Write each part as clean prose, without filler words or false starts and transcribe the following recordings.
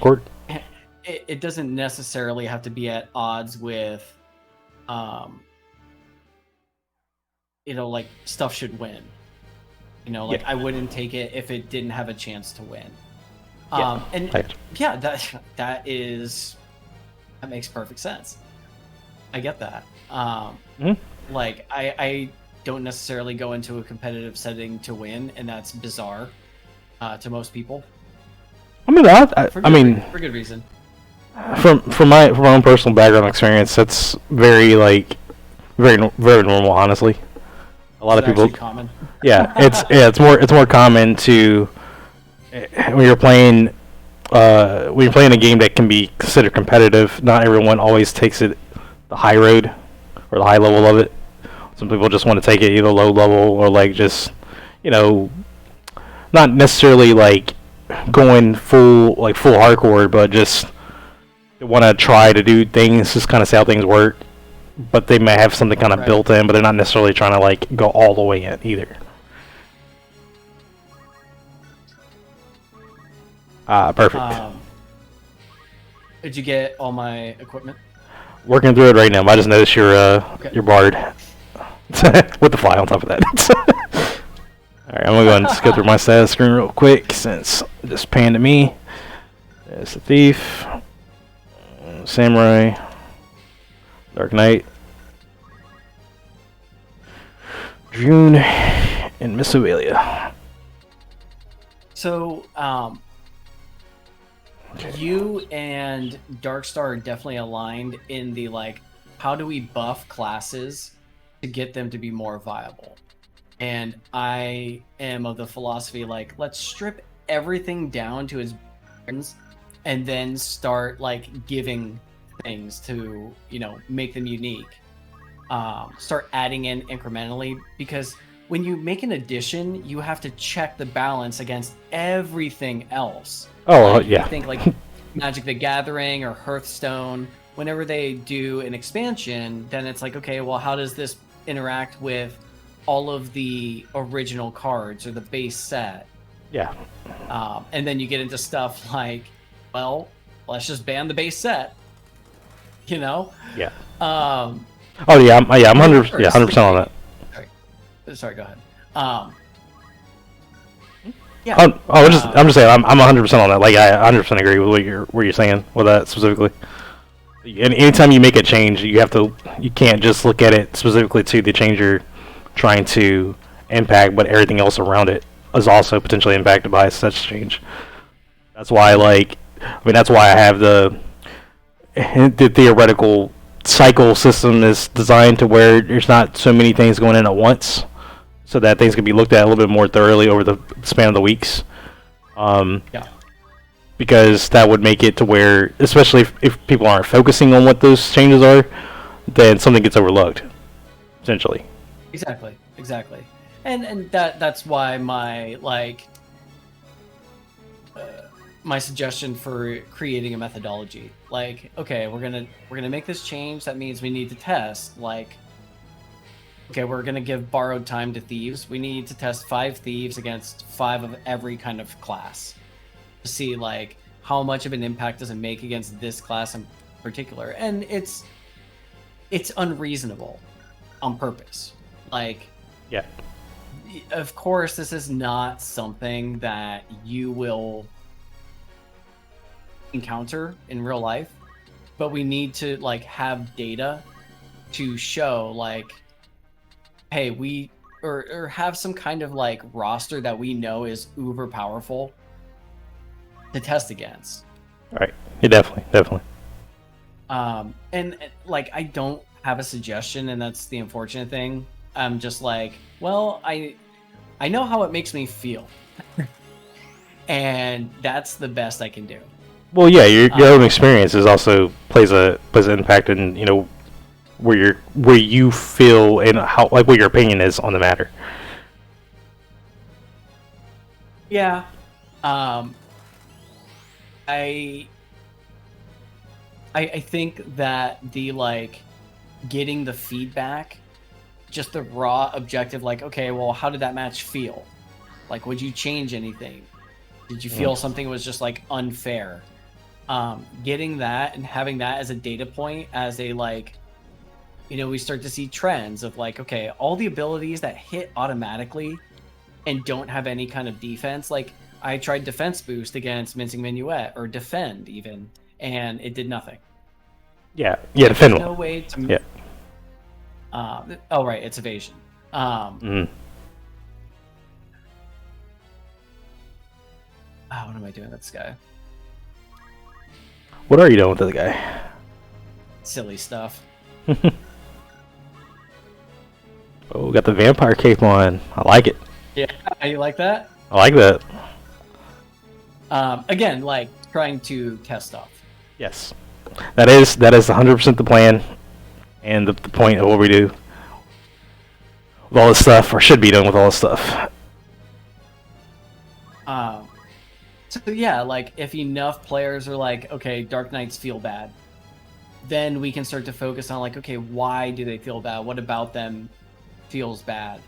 hardcore. It doesn't necessarily have to be at odds with, like stuff should win. Like I wouldn't take it if it didn't have a chance to win. That makes perfect sense. I get that. Like I don't necessarily go into a competitive setting to win, and that's bizarre to most people. I mean, for good reason. From my own personal background experience, that's very very normal, honestly. A lot of people. Common. Yeah, it's more common to when you're playing a game that can be considered competitive. Not everyone always takes it the high road or the high level of it. Some people just want to take it either low level or like just not necessarily like going full hardcore, but just want to try to do things, just kind of see how things work. But they may have something kind of built in, but they're not necessarily trying to like go all the way in either. Perfect. Did you get all my equipment? Working through it right now. I just noticed your bard with the fly on top of that. Alright, I'm gonna go ahead and just go through my status screen real quick since it just panned to me. There's the thief, samurai, Dark Knight, June, and Miss Aurelia. So, you and Darkstar are definitely aligned in the how do we buff classes to get them to be more viable? And I am of the philosophy let's strip everything down to its bones and then start giving things to make them unique. Start adding in incrementally, because when you make an addition, you have to check the balance against everything else. Oh yeah. I think Magic the Gathering or Hearthstone, whenever they do an expansion, then it's okay, well, how does this interact with all of the original cards or the base set? Yeah. And then you get into stuff well, let's just ban the base set. Yeah. Oh yeah, I'm 100% on that. Sorry, go ahead. Yeah. I'm just saying I'm 100% on that. I 100% agree with what you're saying with that specifically. And anytime you make a change, you can't just look at it specifically to the change you're trying to impact, but everything else around it is also potentially impacted by such change. That's why that's why I have the theoretical cycle system is designed to where there's not so many things going in at once, so that things can be looked at a little bit more thoroughly over the span of the weeks. Because that would make it to where, especially if people aren't focusing on what those changes are, then something gets overlooked, essentially. Exactly. And that's why my my suggestion for creating a methodology. Okay, we're gonna make this change. That means we need to test. Okay, we're gonna give borrowed time to thieves. We need to test 5 thieves against 5 of every kind of class to see how much of an impact does it make against this class in particular. And it's unreasonable on purpose. Yeah. Of course, this is not something that you will encounter in real life, but we need to have data to show hey, we or have some kind of roster that we know is uber powerful to test against. Right. Yeah, definitely. And I don't have a suggestion, and that's the unfortunate thing. I'm just well, I know how it makes me feel. And that's the best I can do. Well, yeah, your own experience is also plays an impact in where you feel and how what your opinion is on the matter. Yeah. I think that the getting the feedback, just the raw objective okay, well, how did that match feel? Would you change anything? Did you feel something was just unfair? getting that and having that as a data point, as a like, we start to see trends of like, okay, all the abilities that hit automatically and don't have any kind of defense. Like I tried defense boost against Mincing Minuet or defend even, and it did nothing. Yeah, defend. There's no way to. Yeah. Oh right, it's evasion. What am I doing with this guy? What are you doing with this guy? Silly stuff. Oh, got the vampire cape on. I like it. Yeah, you like that? I like that. Again, like trying to test stuff. Yes, that is 100% the plan, and the point of what we do with all this stuff, or should be done with all this stuff. So yeah, like if enough players are like, okay, Dark Knights feel bad, then we can start to focus on like, okay, why do they feel bad? What about them feels bad?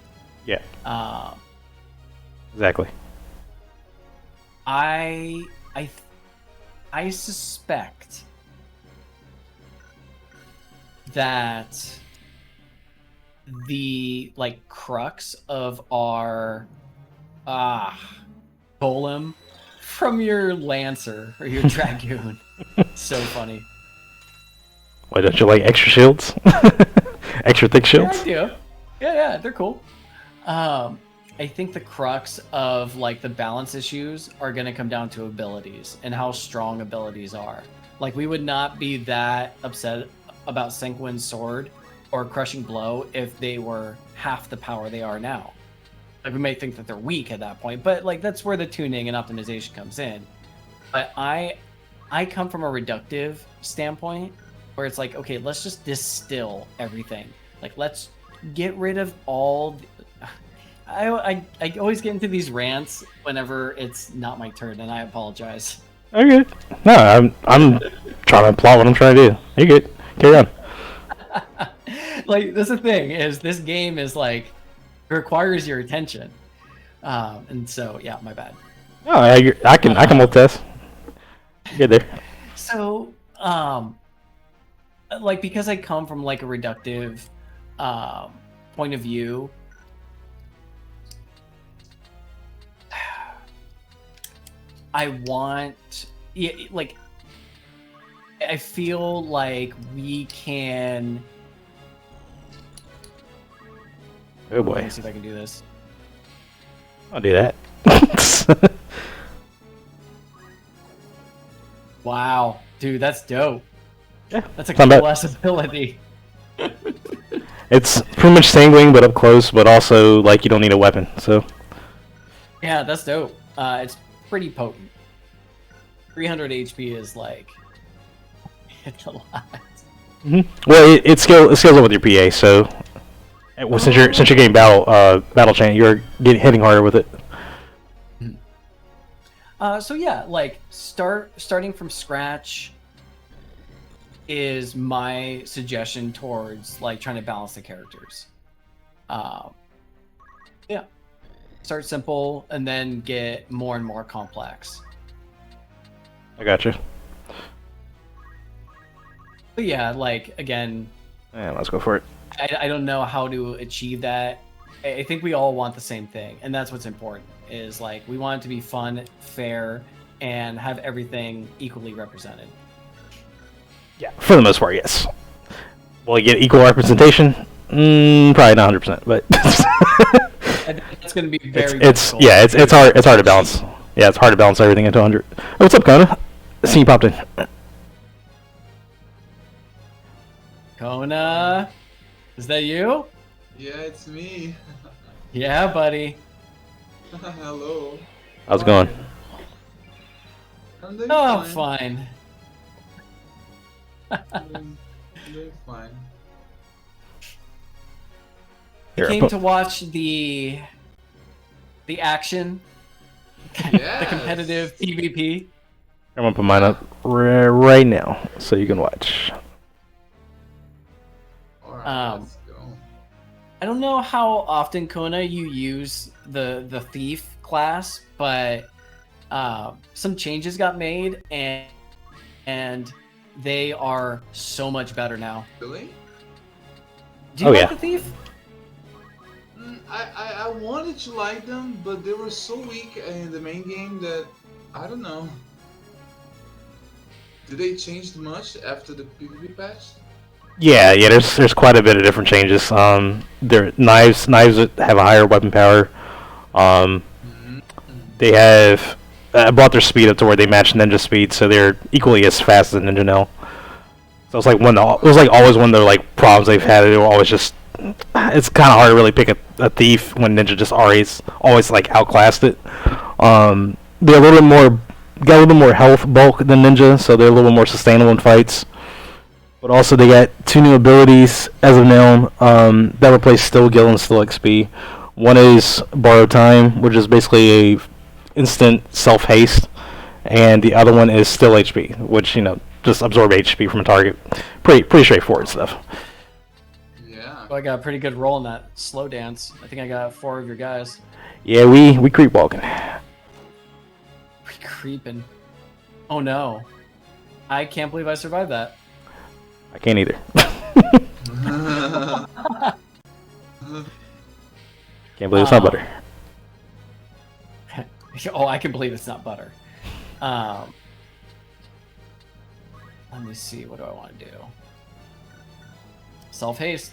Yeah. Exactly. I suspect that the like crux of our golem from your lancer or your dragoon. So funny. Why don't you like extra shields? Extra thick shields? Yeah, yeah, they're cool. I think the crux of like the balance issues are going to come down to abilities and how strong abilities are. Like we would not be that upset about Sanguine's sword or Crushing Blow if they were half the power they are now. Like we may think that they're weak at that point, but like that's where the tuning and optimization comes in. But I come from a reductive standpoint where it's like, okay, let's just distill everything. Like let's get rid of all. I always get into these rants whenever it's not my turn, and I apologize. Okay. No, I'm trying to plot what I'm trying to do. You good? Carry on. Like that's the thing is this game is like requires your attention, and so yeah, my bad. Oh, I can multitask. Good there. So like because I come from like a reductive point of view, I want, like, I feel like we can. Oh boy. Let me see if I can do this. I'll do that. Wow, dude, that's dope. Yeah, that's a not bad. cool ability. It's pretty much sanguine, but up close, but also like you don't need a weapon. So. Yeah, that's dope. It's pretty potent. 300 HP is like it's a lot. Mm-hmm. Well, it scales up with your PA. So, since you're getting battle chain, you're hitting harder with it. So yeah, like starting from scratch is my suggestion towards like trying to balance the characters. Yeah, start simple and then get more and more complex. I gotcha. But yeah, like again, Yeah, let's go for it. I don't know how to achieve that. I think we all want the same thing, and that's what's important. Is like we want it to be fun, fair, and have everything equally represented. Yeah, for the most part, yes. Will you get equal representation? Probably not 100%, but It's going to be very. It's hard to balance. Yeah, it's hard to balance everything into 100. Oh, what's up, Kona? I see you popped in. Kona, is that you? Yeah, it's me. Yeah, buddy. Hello. How's it going? I'm doing Oh, fine. fine. I'm doing fine. Here, Came to watch the action, the competitive PvP. I'm gonna put mine up right now so you can watch. Alright, let's go. I don't know how often, Kona, you use the thief class, but some changes got made, and and they are so much better now. Really? Do you Oh, like yeah. the thief? I wanted to like them, but they were so weak in the main game that I don't know. Did they change much after the PvP patch? Yeah. There's quite a bit of different changes. Their knives have a higher weapon power. They have brought their speed up to where they match ninja speed, so they're equally as fast as a ninja now. So it's like always one of their like problems they've had. They were always just it's kind of hard to really pick a thief when ninja just always like outclassed it. They're a little bit more got a little bit more health bulk than ninja, so they're a little bit more sustainable in fights. But also they got 2 new abilities as of now that replace Still Gil and Still XP. One is Borrow Time, which is basically a instant self haste, and the other one is Still HP, which just absorb HP from a target. Pretty straightforward stuff. Yeah. Oh, I got a pretty good roll in that slow dance. I think I got 4 of your guys. Yeah, we creep walking. We creeping. Oh no. I can't believe I survived that. I can't either. Can't believe it's not butter. Oh, I can believe it's not butter. Let me see. What do I want to do? Self-haste.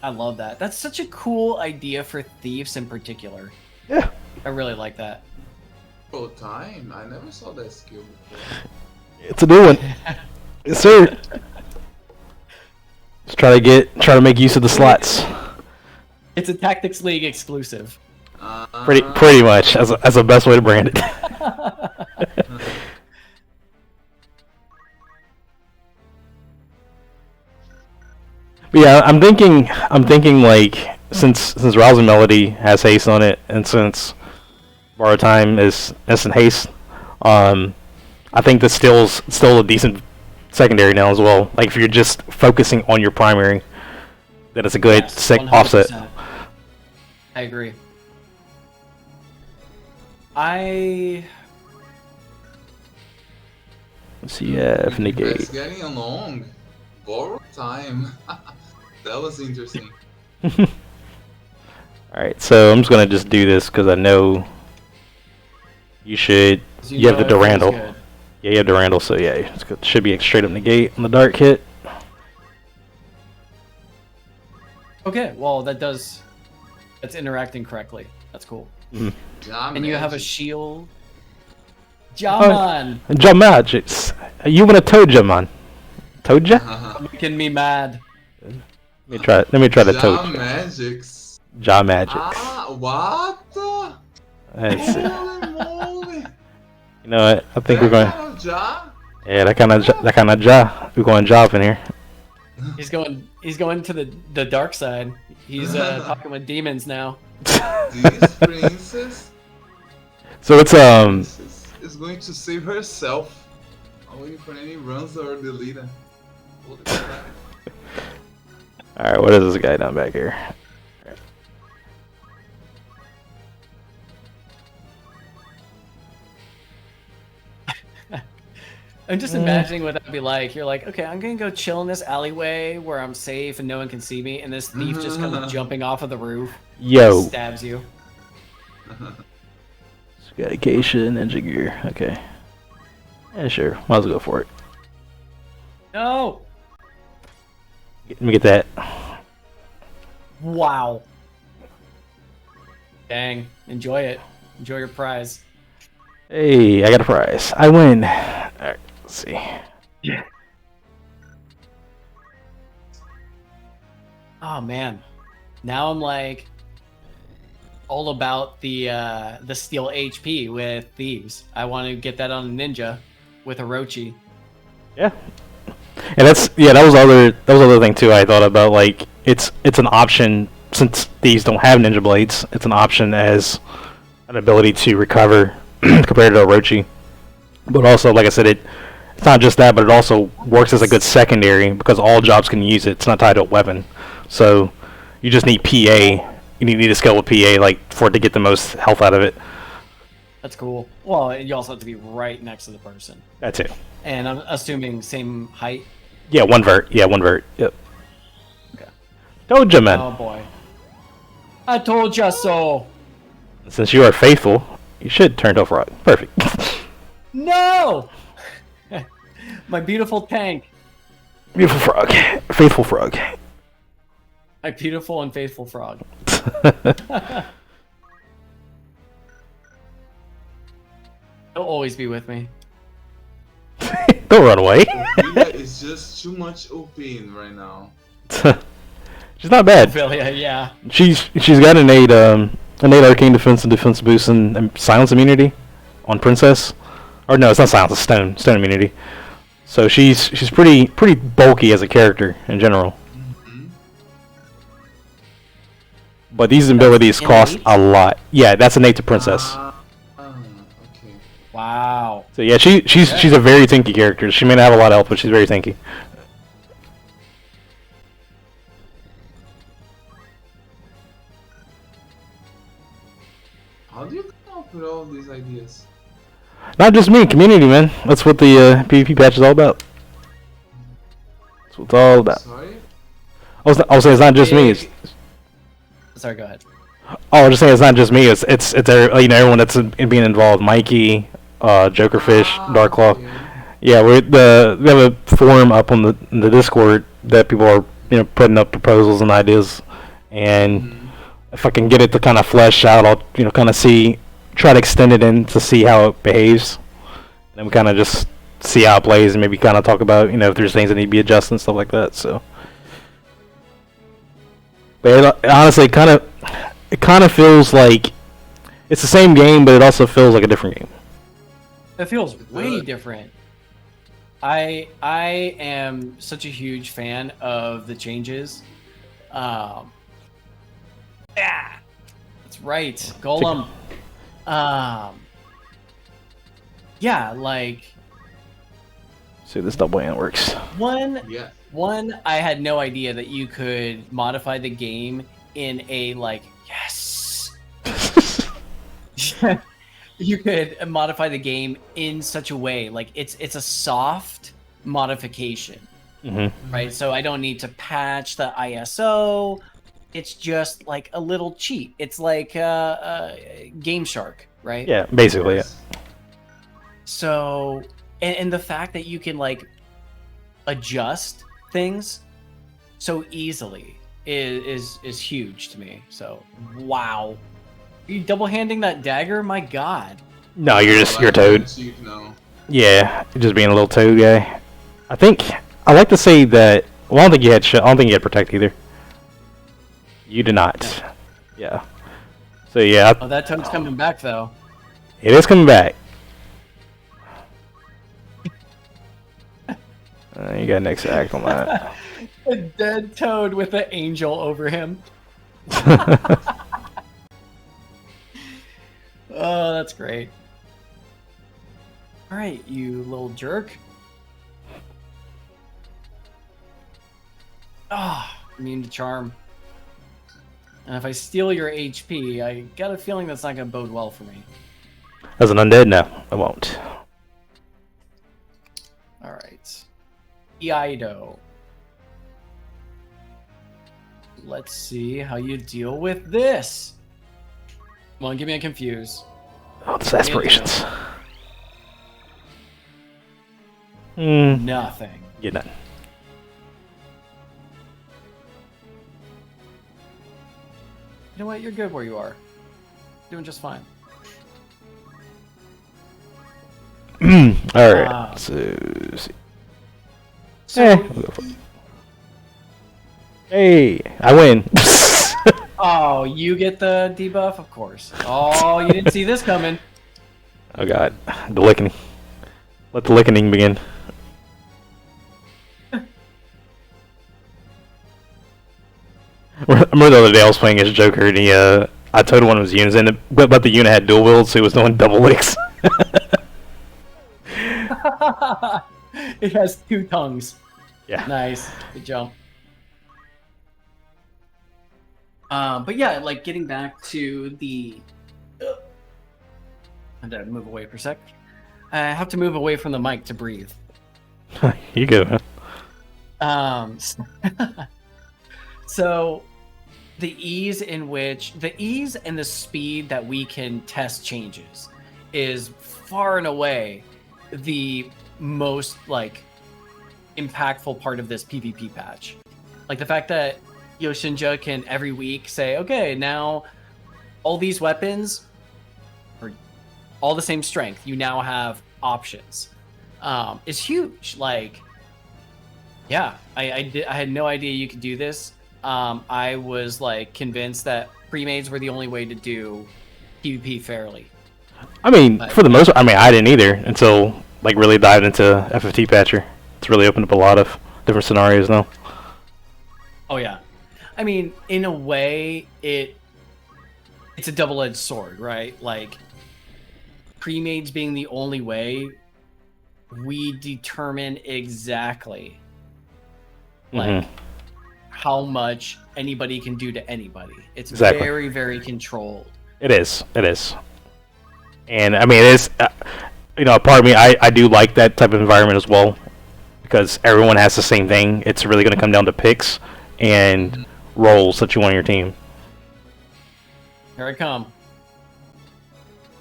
I love that. That's such a cool idea for thieves in particular. Yeah. I really like that. Full time? I never saw that skill before. It's a new one. Yes, sir. Just try to make use of the slots. It's a Tactics League exclusive. Pretty much as a best way to brand it. But yeah, I'm thinking like since Rousing Melody has haste on it, and since Borrow Time is instant haste, I think that still a decent secondary now as well. Like if you're just focusing on your primary, then it's a good offset. 100%. I agree. Let's see, yeah, negate. It's getting along. Borrow Time. That was interesting. Alright, so I'm just gonna just do this because I know you should. You have the Durandal. Yeah, you have Durandal, so yeah, it should be a straight up negate on the dark hit. Okay, well that's interacting correctly. That's cool. And you have a shield. Jaman! Ja-Magicks. You want a Toad man? Toadja? Making me mad. Let me try the Toad. Ja-Magicks. Ja-Magicks. Ah, what? Let's see. Holy moly. You know what? I think we're going. Kind of Ja? Yeah, that kind of Ja. We're going Ja up in here. He's going to the dark side. He's talking with demons now. This princess So it's is going to save herself. I'm waiting for any runs or delete her. Holy crap. Alright, what is this guy down back here? I'm just imagining what that'd be like. You're like, okay, I'm gonna go chill in this alleyway where I'm safe and no one can see me, and this thief just comes jumping off of the roof. Yo. Stabs you. Dedication, Ninja Gear. Okay. Yeah, sure. Might as well go for it. No! Let me get that. Wow. Dang. Enjoy it. Enjoy your prize. Hey, I got a prize. I win. Alright, let's see. Oh man. Now I'm like all about the steal HP with thieves. I want to get that on a ninja with Orochi. Yeah. And that was other thing too I thought about, like it's an option since these don't have ninja blades, it's an option as an ability to recover compared to Orochi. But also, like I said, it's not just that, but it also works as a good secondary because all jobs can use it. It's not tied to a weapon. So you just need PA. You need a skill with PA like for it to get the most health out of it. That's cool. Well, you also have to be right next to the person. That's it. And I'm assuming same height. Yeah, one vert. Yeah, one vert. Yep. Okay. Told you, man. Oh boy. I told ya so. Since you are faithful, you should turn to frog. Perfect. No! My beautiful tank. Beautiful frog. Faithful frog. My beautiful and faithful frog. He'll always be with me. Don't run away. Ophelia is just too much OP right now. She's not bad. Ophelia, yeah. She's got innate arcane defense and defense boost and silence immunity on princess. Or no, it's not silence. It's stone immunity. So she's pretty bulky as a character in general. Mm-hmm. But these abilities cost innate? a lot. Yeah, that's innate to princess. Okay. Wow. So yeah, she's a very tanky character. She may not have a lot of health, but she's very tanky. How do you come up with all these ideas? Not just me, community, man. That's what the PvP patch is all about. That's what it's all about. Sorry? I was saying it's not just me. It's, Sorry, go ahead. oh, I was just saying it's not just me. It's everyone that's being involved. Mikey, Jokerfish, Darklaw. Yeah, we have a forum up on the Discord that people are putting up proposals and ideas, and if I can get it to kind of flesh out, I'll kind of try to extend it in to see how it behaves, and then we kind of just see how it plays and maybe kind of talk about if there's things that need to be adjusted and stuff like that. So, but honestly, it kind of feels like it's the same game, but it also feels like a different game. It feels way different. I am such a huge fan of the changes. Yeah, that's right, Golem. Yeah, like. See this double hand works. Yeah. I had no idea that you could modify the game in a yes. You could modify the game in such a way it's a soft modification, right? So I don't need to patch the ISO. It's just like a little cheat. It's like Game Shark, right? Yeah, basically. Yeah. So, and the fact that you can adjust things so easily is huge to me. So, wow. Are you double-handing that dagger? My God. No, you're Toad. Yeah, just being a little Toad guy. I like to say that. Well, I don't think you had Protect either. You did not. Yeah. So yeah. Oh, that Toad's coming back though. It is coming back. You got next act on that. A dead Toad with an angel over him. Oh, that's great. All right, you little jerk. Ah, immune to charm. And if I steal your HP, I got a feeling that's not going to bode well for me. As an undead, no, I won't. All right. Iaido. Let's see how you deal with this. Come on, give me a confuse. Oh, it's aspirations. Nothing. Get none. You know what? You're good where you are. Doing just fine. Alright. Hey, I win. Oh, you get the debuff? Of course. Oh, you didn't see this coming. Oh god. The licking. Let the licking begin. I remember the other day I was playing as Joker and I told one of his units in, but the unit had dual wield, so he was doing double licks. It has two tongues. Yeah. Nice. Good jump. But yeah, getting back to the had to move away for a sec. I have to move away from the mic to breathe. You go. So the ease and the speed that we can test changes is far and away the most like impactful part of this PvP patch. Like the fact that YoshinJa can every week say, okay, now all these weapons are all the same strength. You now have options. Is huge. Like, yeah, I had no idea you could do this. I was like convinced that pre-mades were the only way to do PvP fairly. I mean, for the most part, I mean, I didn't either until like really dived into FFT Patcher. It's really opened up a lot of different scenarios now. Oh yeah, I mean, in a way, it's a double-edged sword, right? Like pre-mades being the only way, we determine exactly like how much anybody can do to anybody. It's very, very controlled. It is. And I mean, it is, part of me, I do like that type of environment as well, because everyone has the same thing. It's really going to come down to picks and roles that you want on your team. Here I come.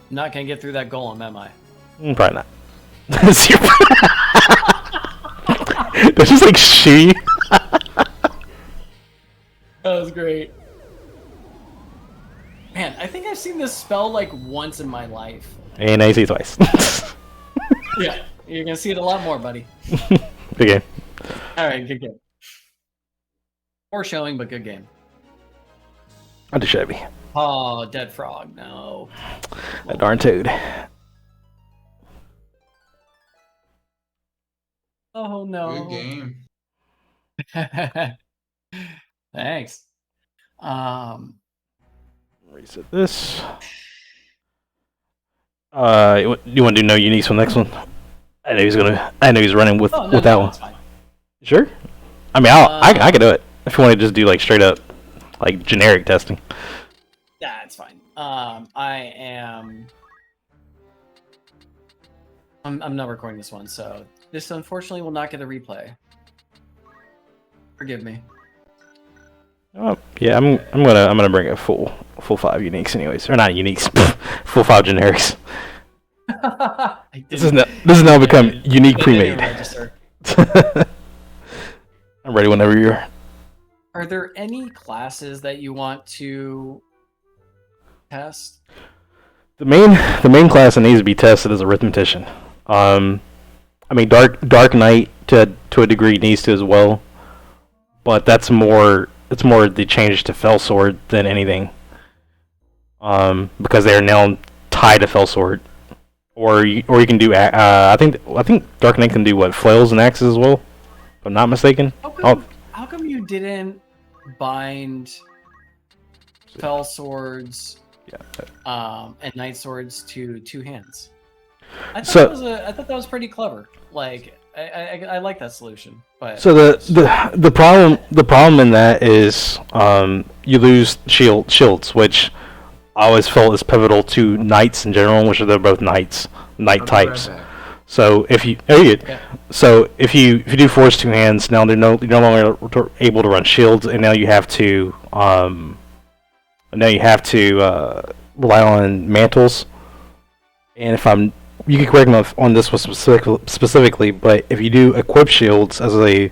I'm not going to get through that golem, am I? Probably not. That's just like she. That was great. Man, I think I've seen this spell like once in my life. And I see twice. Yeah, you're gonna see it a lot more, buddy. Good game. Alright, good game. Poor showing, but good game. I'll do shabby. Oh, dead frog, no. That darn toad. Oh no. Good game. Thanks. Reset this. You want to do no uniques for the next one? I know he's running with that one. Fine. Sure. I mean, I can do it if you want to just do like straight up, like generic testing. Yeah, it's fine. I'm not recording this one, so this unfortunately will not get a replay. Forgive me. Oh, yeah, I'm gonna bring a full 5 uniques anyways, or not uniques, full 5 generics. This has now become unique pre-made. I'm ready whenever you are. Are there any classes that you want to test? The main class that needs to be tested is Arithmetician. I mean, Dark Knight to a degree needs to as well, but it's more the change to Fellsword than anything. Because they are now tied to Fellsword, or you can do I think Dark Knight can do what, Flails and Axes as well, if I'm not mistaken. How come you didn't bind Fellswords and Night Swords to 2 hands? I thought that was pretty clever. Like I like that solution. But so the problem in that is you lose shields, which I always felt is pivotal to knights in general, which they're both knight types. So if you do force 2 hands, now you're no longer able to run shields, and now you have to rely on mantles. And you can correct me on this one specifically, but if you do equip shields as a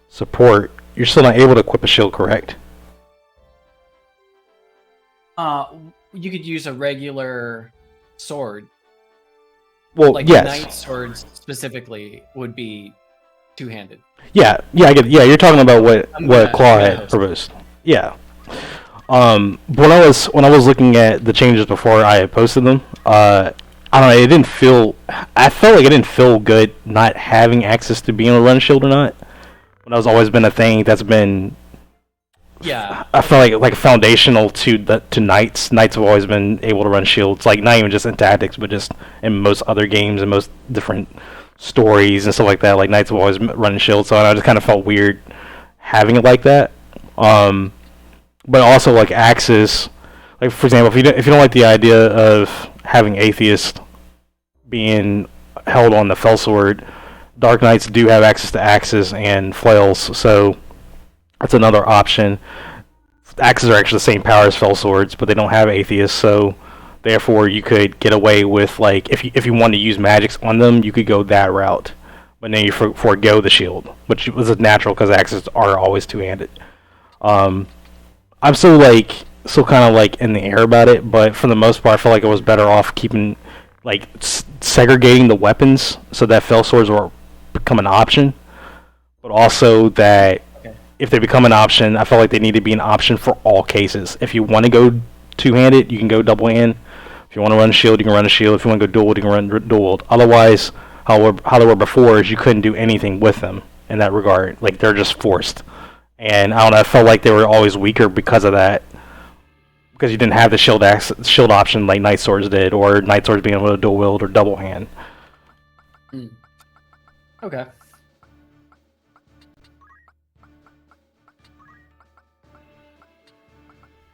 support, you're still not able to equip a shield, correct? You could use a regular sword. Well, like yes. Night swords specifically would be 2-handed. Yeah, I get it. Yeah, you're talking about what Claw had proposed. Yeah. When I was looking at the changes before I had posted them, I don't know. I felt like it didn't feel good not having access to being able to run a shield or not. When that's always been a thing that's been. Yeah. I felt like foundational to knights. Knights have always been able to run shields, like not even just in tactics, but just in most other games and most different stories and stuff like that. Like knights have always run shields, so I just kind of felt weird having it like that. But also like axes. Like for example, if you don't like the idea of having atheist being held on the Fellsword, Dark Knights do have access to Axes and Flails, so that's another option. Axes are actually the same power as Fellswords, but they don't have Atheists, so therefore you could get away with, like, if you wanted to use magics on them, you could go that route. But then you forego the shield, which was natural because Axes are always two-handed. I'm still kind of like in the air about it, but for the most part, I feel like it was better off keeping, like, segregating the weapons so that Fellswords will become an option, but also that if they become an option, I feel like they need to be an option for all cases. If you want to go two-handed, you can go double-hand. If you want to run a shield, you can run a shield. If you want to go dual, you can run dual. Otherwise, how they were before is you couldn't do anything with them in that regard. Like, they're just forced. And I don't know, I felt like they were always weaker because of that. Because you didn't have the shield option like Night Swords did, or Night Swords being able to dual wield or double hand. Okay.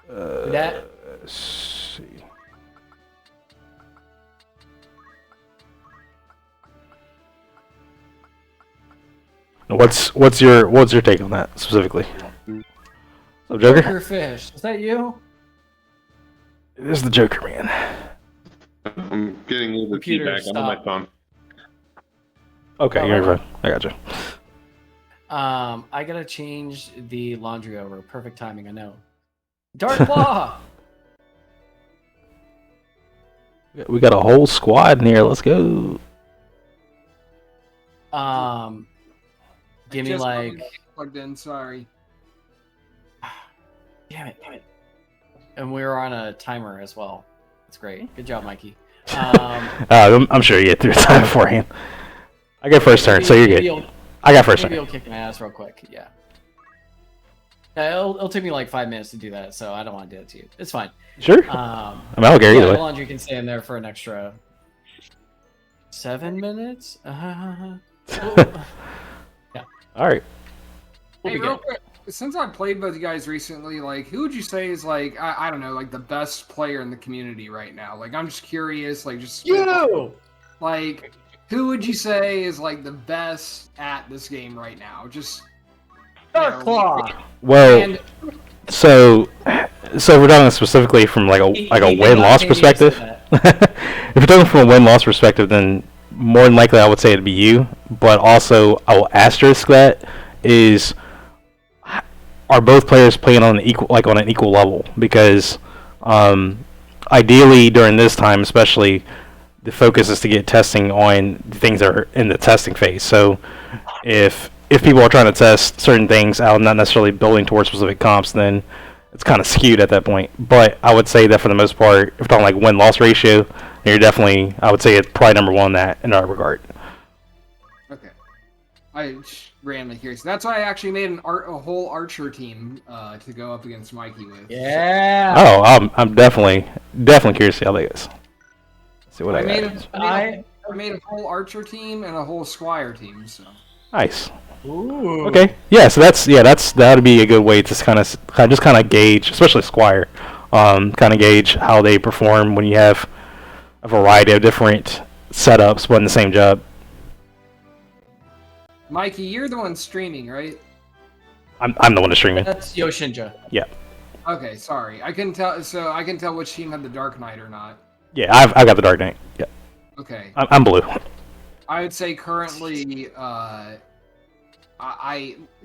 Let's see. What's your take on that specifically? So Joker? Joker Fish, is that you? It is the Joker, man. I'm getting a little bit Computer, feedback. I'm on my phone. Okay, you're fine. I got you. I gotta change the laundry over. Perfect timing, I know. Dark Claw! We got a whole squad in here. Let's go. Give me like. Plugged in. Sorry. Damn it. And we were on a timer as well. That's great. Good job, Mikey. I'm sure you get through time beforehand. I got first turn, so you're good. I got first turn. Maybe you'll kick my ass real quick. Yeah. It'll take me like 5 minutes to do that, so I don't want to do it to you. It's fine. Sure. I don't care either way. Laundry can stay in there for an extra 7 minutes. Yeah. All right. Hey, real quick, since I've played with you guys recently, like, who would you say is like I don't know, like the best player in the community right now? Like, I'm just curious, like, just like, who would you say is like the best at this game right now? Just Dark Claw. Well, so if we're talking specifically from like a win-loss perspective, if you're talking from a win-loss perspective, then more than likely I would say it'd be you. But also, I will asterisk that is, are both players playing on an equal level? Because ideally during this time, especially, the focus is to get testing on things that are in the testing phase. So if people are trying to test certain things out, not necessarily building towards specific comps, then it's kind of skewed at that point. But I would say that for the most part, if we're talking like win-loss ratio, you're definitely, I would say it's probably number one in that regard. Okay. I randomly curious. That's why I actually made a whole archer team to go up against Mikey with. Yeah. Oh, I'm definitely curious to see how that goes. See what I made a whole archer team and a whole squire team. So nice. Ooh. Okay. Yeah. So that would be a good way to kind of gauge, especially Squire, kind of gauge how they perform when you have a variety of different setups, but in the same job. Mikey, you're the one streaming, right? I'm the one that's streaming. That's YoshinJa. Yeah. Okay, sorry. I can tell. So I can tell which team had the Dark Knight or not. Yeah, I've got the Dark Knight. Yeah. Okay. I'm blue. I would say currently, I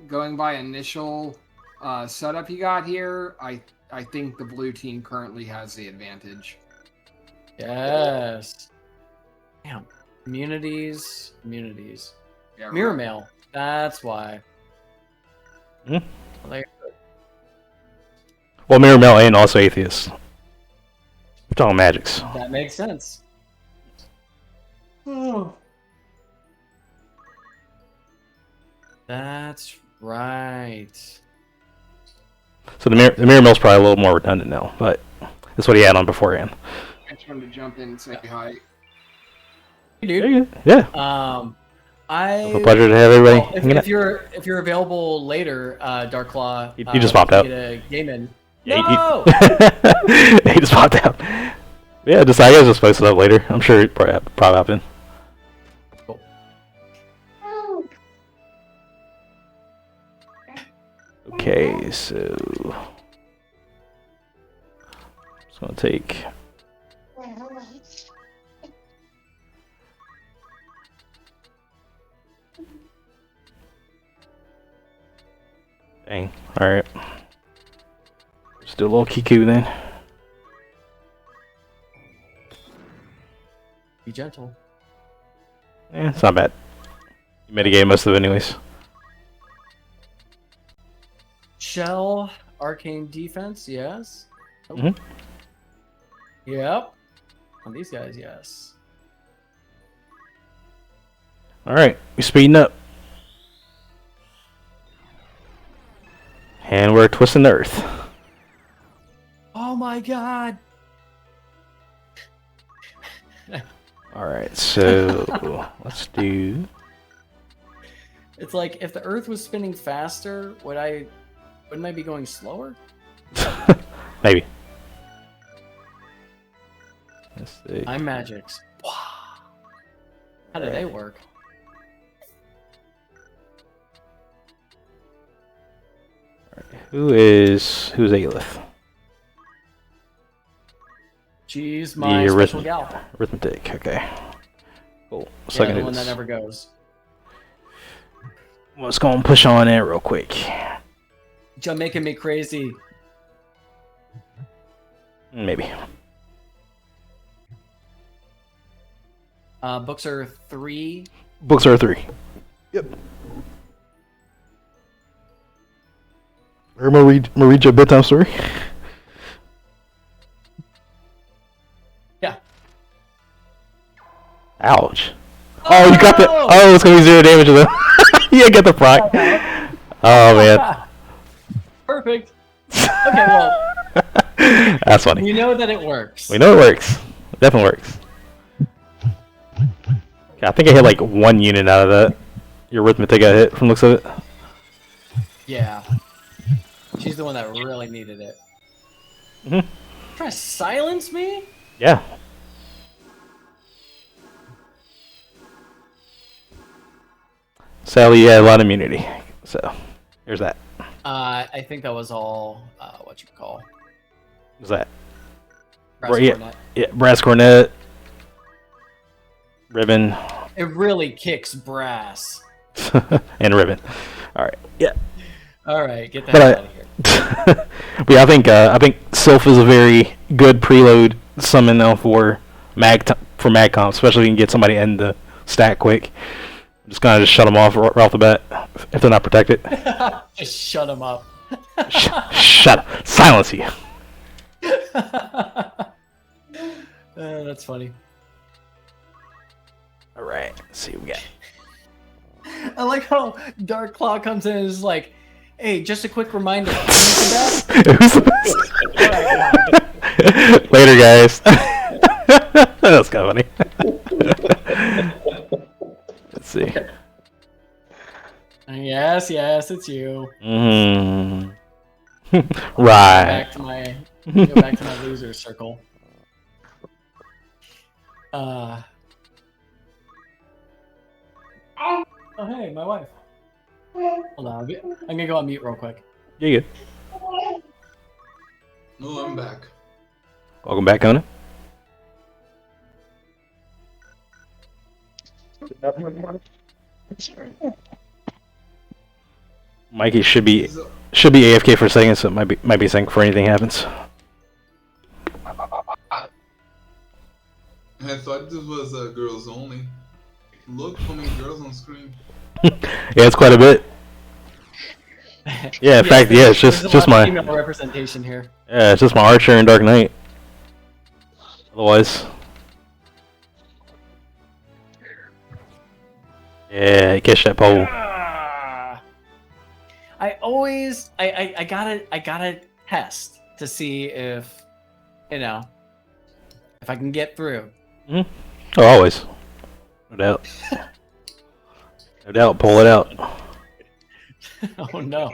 going by initial setup you got here, I think the blue team currently has the advantage. Yes. Damn. Immunities. Yeah, Mirror right. mail. That's why. Hmm? Like, Well, Mirror Mail and also Atheists. We're talking magics. that makes sense. Oh. That's right. So the Mirror Mail's probably a little more redundant now, but that's what he had on beforehand. I just wanted to jump in and say hi. Hey, dude. Yeah. It's A pleasure to have everybody. Well, if you're available later, Dark Claw, He just popped out. Get a game in. Yeah, No! he just popped out. Yeah, just I guess just post it up later. I'm sure it probably happen. Cool. Okay, so just gonna take. Dang. All right. Just do a little Kiku then. Be gentle. Yeah, it's not bad. You mitigated most of it anyways. Shell, Arcane Defense, yes. Oh. Mhm. Yep. On these guys, yes. Alright, we're speeding up. And we're twisting the earth. Oh my god! Alright, so let's do. It's like if the Earth was spinning faster, wouldn't I be going slower? Maybe. Let's see. Magics. Wow. How do they work? Who's Aelith? She's my The special gal. Arithmetic, okay. Cool. Yeah, Second the one that never goes. Let's go and push on in real quick. You're making me crazy. Maybe. Books are 3. Books are 3. Yep. Or read your bedtime story. Yeah. Ouch. Oh, you got the. Oh, it's gonna be 0 damage to them. Yeah, get the proc. Oh man. Perfect. Okay, well. That's funny. We know that it works. We know it works. It definitely works. Okay, I think I hit like 1 unit out of that. Your Arithmetic got hit from the looks of it. Yeah. She's the one that really needed it. Mhm. Trying to silence me? Yeah. Sally, yeah, a lot of immunity. So, there's that. I think that was all, what you call. What's that? Brass Yeah, cornet. yeah, brass cornet. Ribbon. It really kicks brass. And ribbon. Alright, yeah. Alright, get that But out of here. But yeah, I think Sylph is a very good preload summon now for mag comp, especially if you can get somebody in the stack quick. Just kind of just shut them off right off the bat if they're not protected. Just shut them up. Shut up. Silence you. That's funny. Alright, let's see what we got. I like how Dark Claw comes in and is like, hey, just a quick reminder. Who's the best? Who's the best? Later, guys. That was kind of funny. Let's see. Yes, it's you. Mm. Right. Go back to my loser circle. Oh, hey, my wife. Hold on, I'm gonna go on mute real quick. You good? No, I'm back. Welcome back, Conan. Mikey should be AFK for a second, so it might be synced before anything happens. I thought this was girls only. Look how many girls on screen. Yeah, it's quite a bit. Yeah, in fact, yeah, it's just my female representation here. Yeah, it's just my Archer and Dark Knight. Otherwise, yeah, catch that pole. I gotta test to see if, if I can get through. Mm-hmm. Oh, always. No doubt. No doubt, pull it out. Oh no.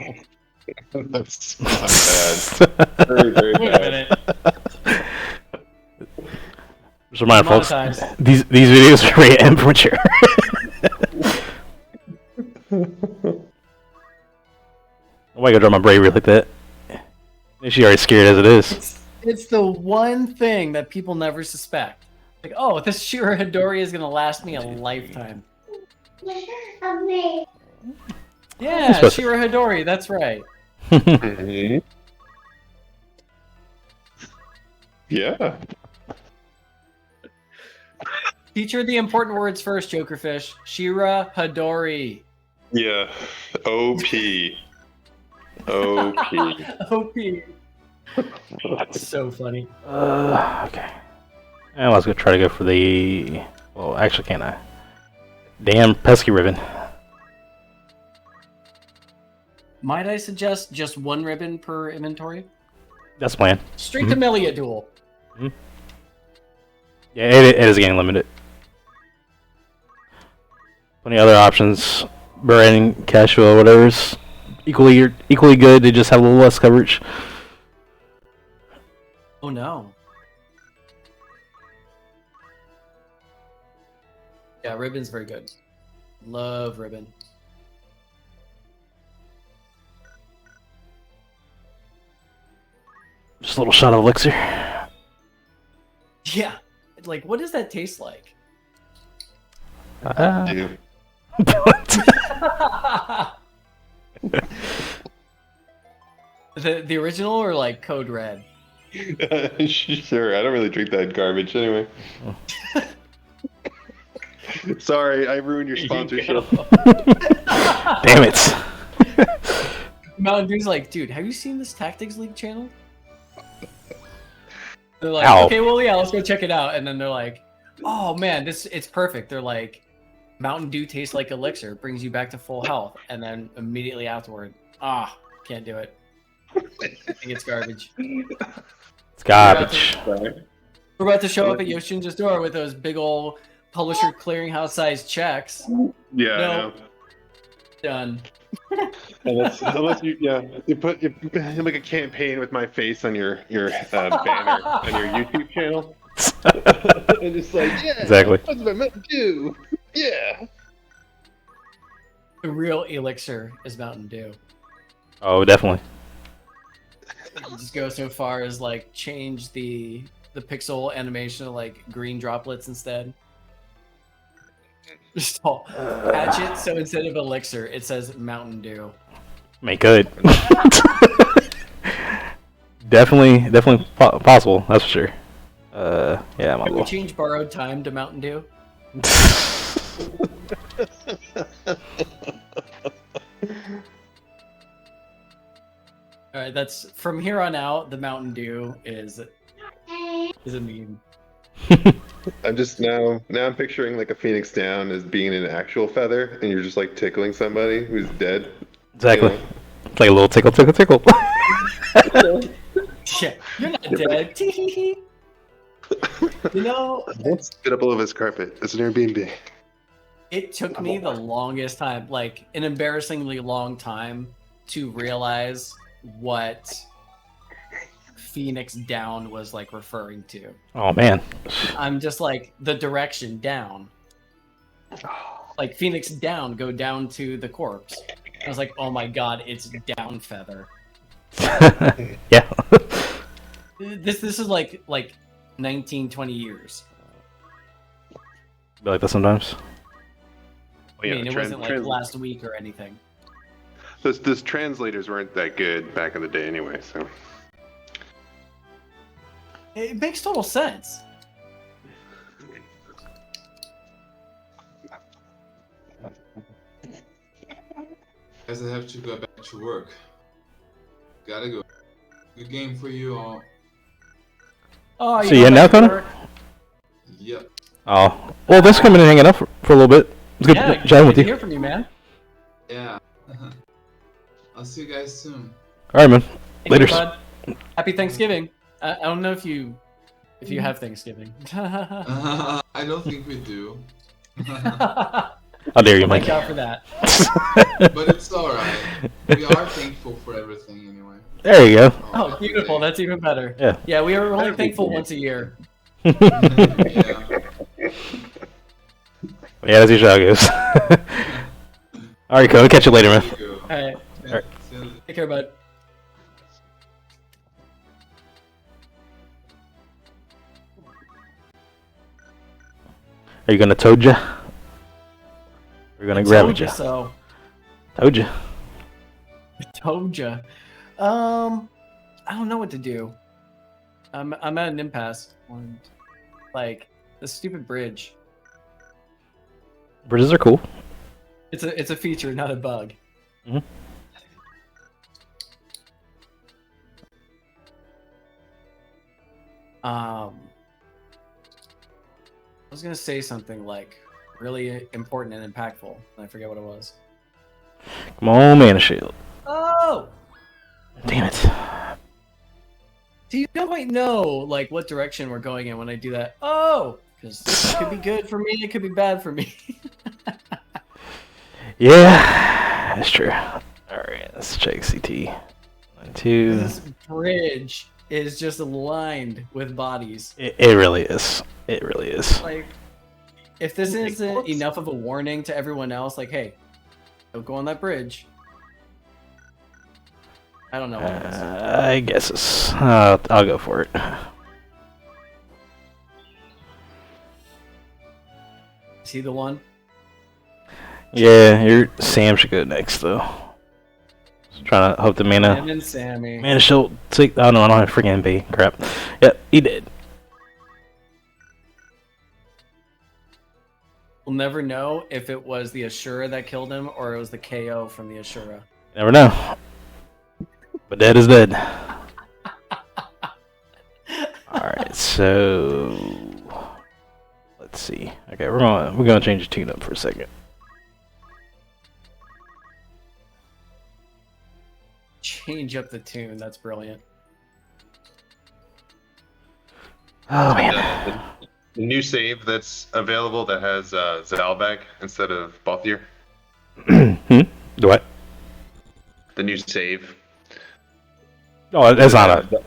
That's not bad. Very, very Wait a bad. minute. Just a reminder, folks, Monetized. these videos are rated M for mature. Why go draw my bravery like that? She's already scared as it is. It's the one thing that people never suspect. Like, oh, this Shira Hidori is gonna last me a lifetime. Yeah, Shira Hidori, that's right. Mhm. Yeah. Feature the important words first, Jokerfish. Shira Hidori. Yeah. OP. OP. OP. That's so funny. Okay. And let's go try to go for the... Well, actually, can't I? Damn pesky ribbon. Might I suggest just one ribbon per inventory? That's the plan. Straight to Melia duel. Yeah, it is getting limited. Plenty other options. Burning, casual, whatever's equally good. They just have a little less coverage. Oh no. Yeah, ribbon's very good. Love ribbon. Just a little shot of elixir. Yeah. Like, what does that taste like? Dude. The original or like Code Red? Sure, I don't really drink that garbage anyway. Sorry, I ruined your sponsorship. Damn it. Mountain Dew's like, dude, have you seen this Tactics League channel? They're like, Ow. okay, well, yeah, let's go check it out. And then they're like, oh man, it's perfect. They're like, Mountain Dew tastes like elixir, brings you back to full health. And then immediately afterward, can't do it. I think it's garbage. It's garbage. We're about to show up at YoshinJa's door with those big old publisher clearinghouse sized checks. Yeah, No. I know. Done. Unless you put like a campaign with my face on your banner on your YouTube channel, and it's like, yeah, Exactly. What's my Mountain Dew? Yeah. The real elixir is Mountain Dew. Oh, definitely. You just go so far as like change the pixel animation to like green droplets instead. Just all patch it so instead of elixir it says Mountain Dew. Make good. definitely possible. That's for sure. Yeah, might Can we well. change borrowed time to Mountain Dew? All right, that's from here on out. The Mountain Dew is a meme. I'm just now I'm picturing like a phoenix down as being an actual feather, and you're just like tickling somebody who's dead. Exactly. You know? It's like a little tickle. Yeah, you're not dead. Tee-hee-hee. You know, Don't spit up all over his carpet. It's an Airbnb. it took me the longest time, like an embarrassingly long time, to realize what Phoenix down was like referring to. Oh man. I'm just like the direction down. Like Phoenix down, go down to the corpse. I was like, oh my god, it's down feather. Yeah. This is like 19, 20 years. Be like that sometimes. I mean, it wasn't like last week or anything. Those translators weren't that good back in the day anyway, so. It makes total sense. Guys, I have to go back to work. Gotta go. Good game for you all. Oh, So you heading out, Connor? Yep. Oh. Well, thanks for coming and hanging out for a little bit. It's good Yeah, chatting with good to you. hear from you, man. Yeah. I'll see you guys soon. Alright, man. Thank you, Laters. bud. Happy Thanksgiving. I don't know if you have Thanksgiving. I don't think we do. How dare you, Mike. Thank God for that. But it's alright. We are thankful for everything anyway. There you go. Oh, beautiful. That's even better. Yeah. Yeah, we are only thankful once a year. Yeah. Yeah, that's usually how it goes. Alright, Cole, catch you later, man. There you go. Alright, Yeah, see you later. take care, bud. Are you gonna toad ya? Or you gonna grab Told ya? you so. Toad ya. Told ya. I don't know what to do. I'm at an impasse. Like the stupid bridge. Bridges are cool. It's a feature, not a bug. Mhm. I was gonna say something like really important and impactful, and I forget what it was. Come on, Mana Shield. Oh! Damn it. Do you don't quite know like what direction we're going in when I do that? Oh, because it could be good for me, it could be bad for me. Yeah, that's true. Alright, let's check CT. 1, 2. This bridge is just lined with bodies. It really is. It really is. Like, if this isn't enough of a warning to everyone else, like, hey, don't go on that bridge. I don't know what it is. I guess it's. I'll go for it. See the one? Yeah, your Sam should go next though. Just trying to hope the Sam mana and Sammy. Shield take. Oh no, I don't have freaking MP. Crap. Yep, he did. We'll never know if it was the Ashura that killed him or it was the KO from the Ashura. Never know. But dead is dead. Alright, so let's see. Okay, we're gonna change the tune up for a second. Change up the tune. That's brilliant. Oh man. The new save that's available that has Zalbag instead of Balthier. What? The new save. Oh, that's not a.